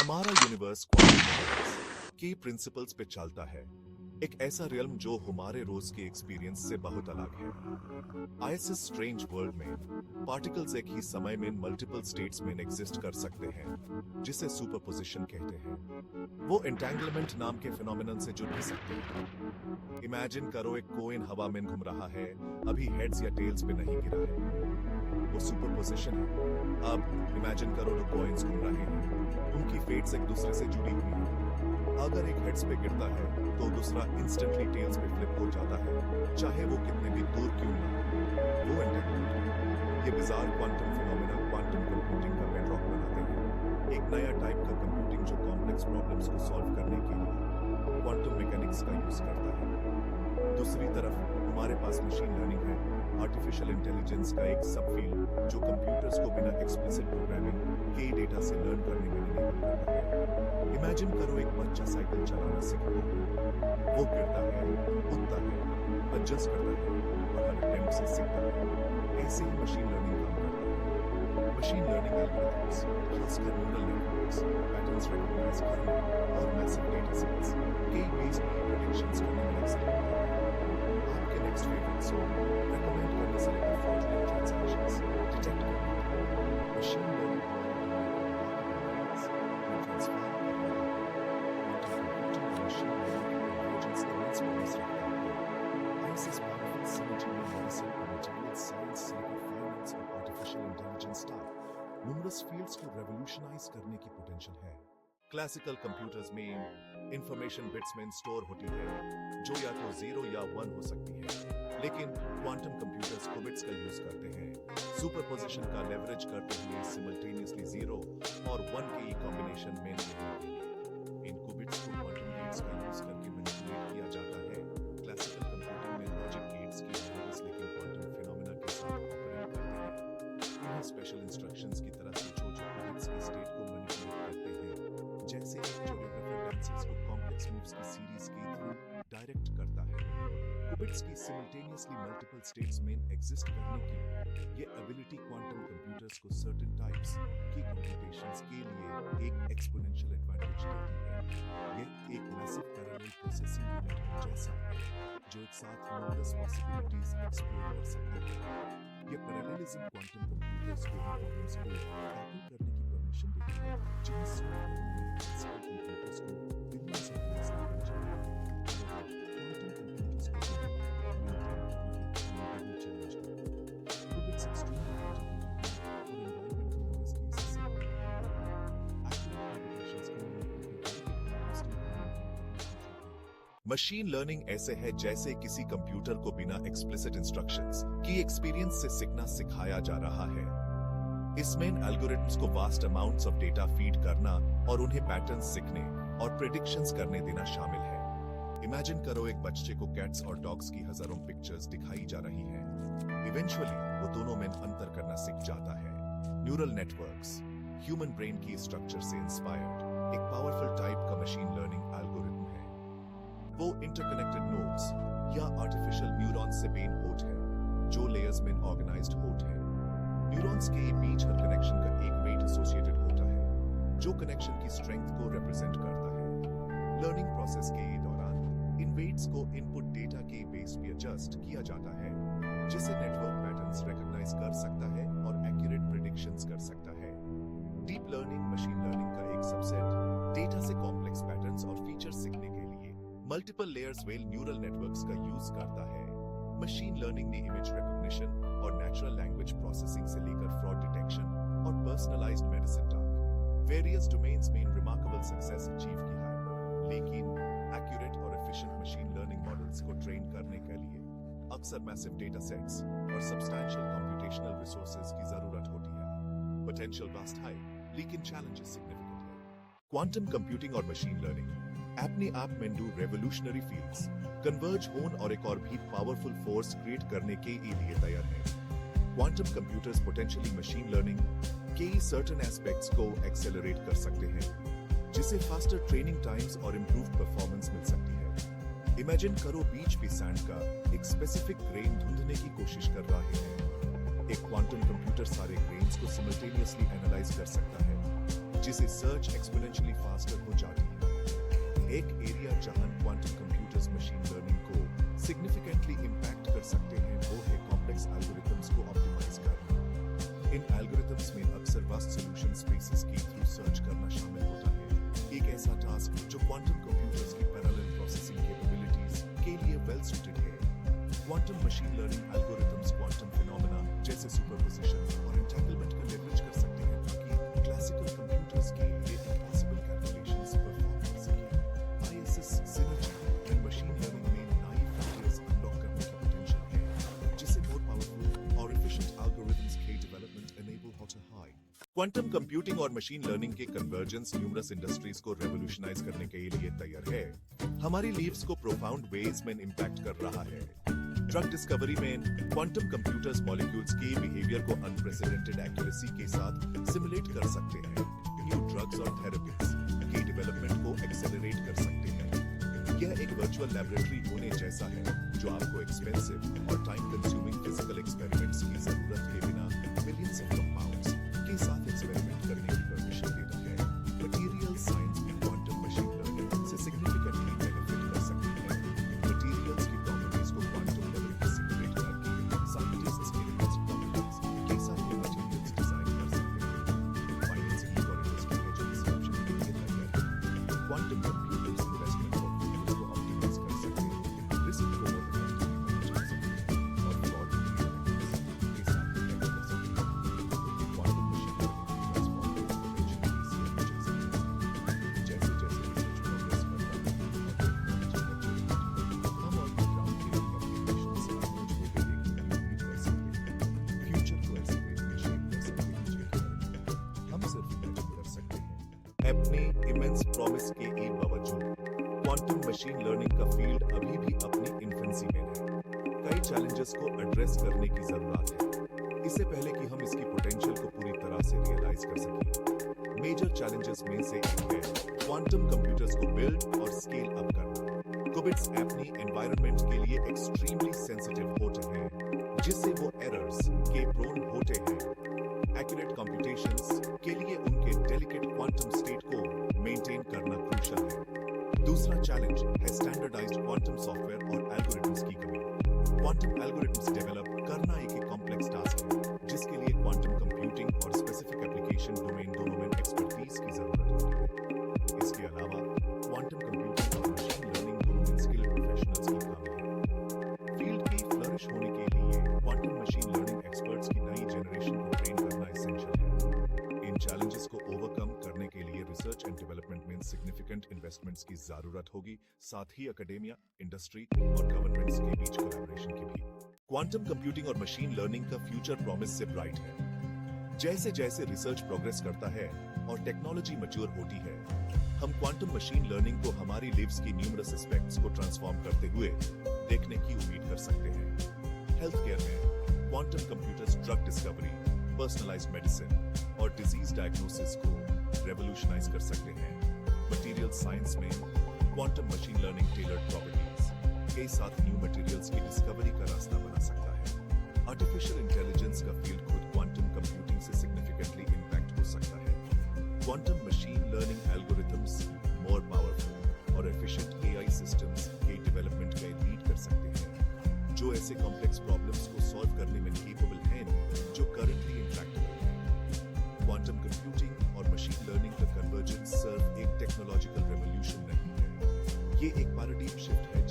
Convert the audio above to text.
हमारा universe quantum के principles पे चलता है, एक ऐसा रियल्म जो हमारे रोज के एक्सपीरियंस से बहुत अलग है। आईएसएस स्ट्रेंज वर्ल्ड में पार्टिकल्स एक ही समय में मल्टीपल स्टेट्स में एग्जिस्ट कर सकते हैं, जिसे सुपरपोजिशन कहते हैं। वो एंटेंगलमेंट नाम के फिनोमिनन से जुड़ भी सकते हैं। इमेजिन करो एक कॉइन हवा में घूम रहा है, अभी हेड्स या टेल्स पे नहीं गिरा है, वो सुपरपोजिशन है। अब इमेजिन करो दो कॉइन्स घूम रहे हैं, उनकी फेट्स एक दूसरे से जुड़ी हुई है। अगर एक हेड्स पे गिरता है तो दूसरा इंस्टेंटली टेल्स पे फ्लिप हो जाता है, चाहे वो कितने भी दूर क्यों ना हो। वो एंटेंगलमेंट है। ये bizarre quantum phenomena quantum computing का बेडरॉक बनाते हैं, एक नया टाइप का कंप्यूटिंग जो कॉम्प्लेक्स प्रॉब्लम्स को सॉल्व करने के लिए क्वांटम मैकेनिक्स का यूज करता है। दूसरी तरफ हमारे पास मशीन लर्निंग है, आर्टिफिशियल इंटेलिजेंस का एक सब फील्ड जो कंप्यूटर्स को बिना एक्सप्लिसिट प्रोग्रामिंग के डेटा से लर्न करने में इनेबल करता है। इमेजिन करो एक बच्चा साइकिल चलाना सीख रहा है, वो गिरता है, उठता है, एडजस्ट करता है और हर अटेम्प्ट से सीखता है। ऐसे ही मशीन लर्निंग काम करता है। मशीन लर्निंग एल्गोरिथम्स, खासकर न्यूरल नेटवर्क्स, पैटर्न्स रिकॉग्नाइज करने और मैसिव डेटा सेट्स के बेस्ड प्रेडिक्शंस करने में एक्सेलेंट है। आपके नेक्स्ट फेवरेट सॉन्ग रेकमेंड करने से लेकर फ्रॉडुलेंट ट्रांजैक्शंस डिटेक्ट करने तक मशीन लर्निंग न्यूमरस फील्ड्स को रेवोल्यूशनाइज करने की पोटेंशियल है। क्लासिकल कंप्यूटर्स में इंफॉर्मेशन बिट्स में स्टोर होती है, जो या तो 0 या 1 हो सकती है, लेकिन क्वांटम कंप्यूटर्स क्यूबिट्स का यूज करते हैं, सुपरपोजिशन का लेवरेज करते हुए सिमल्टेनियसली 0 और 1 के कॉम्बिनेशन में लेने के लिए। इन क्यूबिट्स को क्वांटम गेट्स का यूज करके मैनिपुलेट किया जाता है। क्लासिकल कंप्यूटिंग में लॉजिक गेट्स की यूज लेकिन क्वांटम फिनोमेना के साथ ऑपरेट करते हैं। इन्हें स्पेशल इंस्ट्रक्शंस की तरह से जो क्यूबिट्स की स्टेट को मैनिपुलेट करते हैं, जैसे एक कोरियोग्राफर डांसर्स को कॉम्प्लेक्स मूव्स की सीरीज के थ्रू डायरेक्ट करता है। क्यूबिट्स की सिमल्टेनियसली मल्टीपल स्टेट्स में एग्जिस्ट करने की ये एबिलिटी क्वांटम कंप्यूटर्स को सर्टेन टाइप्स की कंप्यूटेशंस के लिए एक एक्सपोनेंशियल एडवांटेज देती है। ये एक मैसिव पैरेलल प्रोसेसिंग यूनिट जैसा है, जो एक साथ न्यूमरस पॉसिबिलिटीज एक्सप्लोर कर सकता है। ये पैरेललिज्म क्वांटम कंप्यूटर्स को प्रॉब्लम्स को टैकल करने की परमिशन देती है, जिन्हें सॉल्व करने में क्लासिकल कंप्यूटर्स को बिलियंस ऑफ ईयर्स लगने चाहिए। क्वांटम कंप्यूटर्स को चैलेंज क्यूबिट्स एक्सट्रीमली इंटेलिजेंट और एनवायरमेंटल नॉइज की सस्टेनेबल एप्लीकेशंस के मशीन लर्निंग ऐसे है जैसे किसी कंप्यूटर को बिना एक्सप्लिसिट इंस्ट्रक्शंस की एक्सपीरियंस से सीखना सिखाया जा रहा है। इसमें एल्गोरिथम्स को vast amounts of data feed करना और उन्हें पैटर्न्स सीखने और प्रेडिक्शंस करने देना शामिल है। इमेजिन करो एक बच्चे को कैट्स और डॉग्स की हजारों पिक्चर्स दिखाई जा रही हैं। इवेंचुअली वो दोनों में अंतर करना सीख जाता है। न्यूरल नेटवर्क्स ह्यूमन ब्रेन की स्ट्रक्चर से इंस्पायर्ड एक पावरफुल टाइप का मशीन लर्निंग एल्गोरिथम है। वो इंटरकनेक्टेड नोड्स या आर्टिफिशियल न्यूरॉन्स से बेन होट है, जो लेयर्स में ऑर्गेनाइज्ड होट है। न्यूरॉन्स के बीच हर कनेक्शन का एक वेट एसोसिएटेड होता है, जो कनेक्शन की स्ट्रेंथ को रिप्रेजेंट करता है। लर्निंग प्रोसेस के दौरान इन वेट्स को इनपुट डेटा के बेस पे एडजस्ट किया जाता है, जिसे नेटवर्क पैटर्न्स रिकॉग्नाइज कर सकता है और एक्यूरेट प्रेडिक्शंस कर सकता है। डीप लर्निंग मशीन लर्निंग का एक सबसेट डेटा से कॉम्प्लेक्स पैटर्न्स और फीचर्स सीखने के लिए multiple layers well neural networks का यूज करता है। मशीन लर्निंग ने इमेज रिकॉग्निशन और नेचुरल लैंग्वेज प्रोसेसिंग से लेकर फ्रॉड डिटेक्शन और पर्सनलाइज्ड मेडिसिन तक वेरियस डोमेन्स में रिमार्केबल सक्सेस अचीव किया है। लेकिन एक्यूरेट और एफिशिएंट मशीन लर्निंग मॉडल्स को ट्रेन करने के लिए अक्सर मैसिव डेटा सेट्स और सब्सटैंशियल कंप्यूटेशनल रिसोर्सेज की जरूरत होती है। पोटेंशियल वास्ट हाई, लेकिन चैलेंजेस सिग्निफिकेंट है। क्वांटम कंप्यूटिंग और मशीन लर्निंग अपने आप में दो रेवोल्यूशनरी फील्ड्स कन्वर्ज होन और एक और भी पावरफुल फोर्स क्रिएट करने के लिए तैयार है। Quantum computers potentially machine learning के सर्टेन एस्पेक्ट्स को एक्सेलरेट कर सकते हैं, जिसे फास्टर ट्रेनिंग टाइम्स और इंप्रूव्ड परफॉर्मेंस मिल सकती है। इमेजिन करो बीच पे सैंड का एक स्पेसिफिक ग्रेन ढूंढने की कोशिश कर रहे हैं। एक क्वांटम कंप्यूटर सारे ग्रेन्स को सिमल्टेनियसली एनालाइज कर सकता है, जिससे सर्च एक्सपोनेंशियली फास्टर हो जाती है। एक एरिया जहां क्वांटम कंप्यूटर्स मशीन लर्निंग को सिग्निफिकेंटली इंपैक्ट कर सकते हैं वो है कॉम्प्लेक्स एल्गोरिथम्स को ऑप्टिमाइज करना। इन एल्गोरिथम्स में अक्सर वास्ट सॉल्यूशन स्पेसेस की थ्रू सर्च करना शामिल होता है, एक ऐसा टास्क जो क्वांटम कंप्यूटर्स की पैरेलल प्रोसेसिंग कैपेबिलिटीज के लिए वेल सूटेड है। Quantum machine learning algorithms quantum phenomena जैसे सुपरपोजिशन और एंटेंगलमेंट का लेवरेज कर सकते हैं ताकि क्लासिकल कंप्यूटर्स के लिए इम्पॉसिबल कैलकुलेशंस परफॉर्म कर सकें। ISS synergy and machine learning में नई फीचर्स अनलॉक करने की पोटेंशियल है, जिससे मोर पावरफुल और एफिशिएंट एल्गोरिथम्स के डेवलपमेंट इनेबल होता है। क्वांटम कंप्यूटिंग और मशीन लर्निंग के कन्वर्जेंस न्यूमरस इंडस्ट्रीज को रेवोल्यूशनाइज करने के लिए तैयार है, हमारी लीव्स को प्रोफाउंड वेज में इंपैक्ट कर रहा है। ड्रग डिस्कवरी में क्वांटम कंप्यूटर्स मॉलिक्यूल्स के बिहेवियर को अनप्रेसिडेंटेड एक्यूरेसी के साथ सिमुलेट कर सकते हैं, न्यू ड्रग्स और थेरेपीज के डेवलपमेंट को एक्सेलरेट कर सकते हैं। यह एक वर्चुअल लैबोरेटरी होने जैसा है जो आपको एक्सपेंसिव और टाइम कंज्यूमिंग फिजिकल एक्सपेरिमेंट्स की जरूरत के बिना मिलियंस ऑफ कंपाउंड्स के साथ एक्सपेरिमेंट करने की परमिशन देता है। मटेरियल साइंस में क्वांटम मशीन लर्निंग से सिग्निफिकेंटली बेनिफिट कर सकती है। मटेरियल्स की प्रॉपर्टीज को क्वांटम लेवल पर सिमुलेट करके साइंटिस्ट्स के प्रॉपर्टीज के साथ मटेरियल्स डिजाइन कर सकते हैं। फाइनेंसिंग और इंडस्ट्री में जो डिस्ट्रप्शन के लिए तैयार है, क्वांटम कंप्यूटर्स इन्वेस्टमेंट पोर्टफोलियोज को ऑप्टिमाइज कर सकते हैं, रिस्क को और इफेक्टिवली मैनेज कर सकते हैं और फ्रॉड के साथ प्रोटेक्ट कर सकते हैं। Quantum machine learning transformative potential से जैसे जैसे रिसर्च प्रोग्रेस करता है हम और ग्राउंड ब्रेकिंग एप्लीकेशंस से अप्रोच को देखने की उम्मीद कर सकते हैं। फ्यूचर को ऐसे वेज में शेप कर सकते हैं जो हम सिर्फ इमेजिन कर सकते हैं। अपने इमेंस प्रॉमिस के बावजूद क्वांटम मशीन लर्निंग का फील्ड अभी भी अपनी इन्फेंसी में है। कई चैलेंजेस को एड्रेस करने की जरूरत है, इससे पहले कि हम इसकी पोटेंशियल को पूरी तरह से रियलाइज कर सकें। मेजर चैलेंजेस में से एक है क्वांटम कंप्यूटर्स को बिल्ड और स्केल अप करना। क्यूबिट्स अपनी एनवायरनमेंट के लिए एक्सट्रीमली सेंसिटिव होते हैं, जिससे वो एरर्स के प्रोन होते हैं। एक्यूरेट कंप्यूटेशंस के लिए उनके डेलिकेट क्वांटम स्टेट को मेंटेन करना क्रूशियल है। दूसरा चैलेंज है स्टैंडर्डाइज्ड क्वांटम सॉफ्टवेयर और एल्गोरिथम्स की कमी। क्वांटम एल्गोरिथम्स डेवलप करना एक कॉम्प्लेक्स टास्क है, जिसके लिए क्वांटम कंप्यूटिंग और स्पेसिफिक एप्लीकेशन डोमेन दोनों में एक्सपर्टीज की जरूरत होती है। इसके अलावा क्वांटम कंप्यूटिंग और मशीन लर्निंग दोनों में स्किल्ड प्रोफेशनल्स की कमी है। फील्ड की फ्लरिश होने के लिए क्वांटम मशीन लर्निंग एक्सपर्ट्स की नई जनरेशन को ट्रेन करना एसेंशियल है। इन चैलेंजेस को ओवरकम करने के लिए रिसर्च एंड डेवलपमेंट में सिग्निफिकेंट इन्वेस्टमेंट्स की जरूरत होगी, साथ ही एकेडेमिया, इंडस्ट्री और गवर्नमेंट्स के बीच कोलैबोरेशन की भी। क्वांटम कंप्यूटिंग और मशीन लर्निंग का फ्यूचर प्रॉमिस से ब्राइट है। जैसे जैसे रिसर्च प्रोग्रेस करता है और टेक्नोलॉजी मैच्योर होती है, हम क्वांटम मशीन लर्निंग को हमारी लिव्स की न्यूमरस एस्पेक्ट्स को ट्रांसफॉर्म करते हुए देखने की उम्मीद कर सकते हैं। हेल्थ केयर में quantum computers drug discovery, personalised medicine और डिजीज डायग्नोसिस को रेवोल्यूशनाइज कर सकते हैं। मटेरियल साइंस में quantum machine learning tailored properties के साथ न्यू मटेरियल्स की डिस्कवरी का रास्ता बना सकता है। आर्टिफिशियल इंटेलिजेंस का फील्ड खुद क्वांटम कंप्यूटिंग से सिग्निफिकेंटली इंपैक्ट हो सकता है। Quantum machine learning algorithms more powerful और एफिशिएंट एआई सिस्टम्स के डेवलपमेंट का लीड कर सकते हैं, जो ऐसे कॉम्प्लेक्स प्रॉब्लम्स को सॉल्व करने में केपेबल हैं जो करंटली इंट्रैक्टेबल हैं। क्वांटम कंप्यूटिंग और मशीन लर्निंग का कन्वर्जेंस सिर्फ एक टेक्नोलॉजिकल रेवोल्यूशन नहीं है, ये एक पैराडाइम शिफ्ट है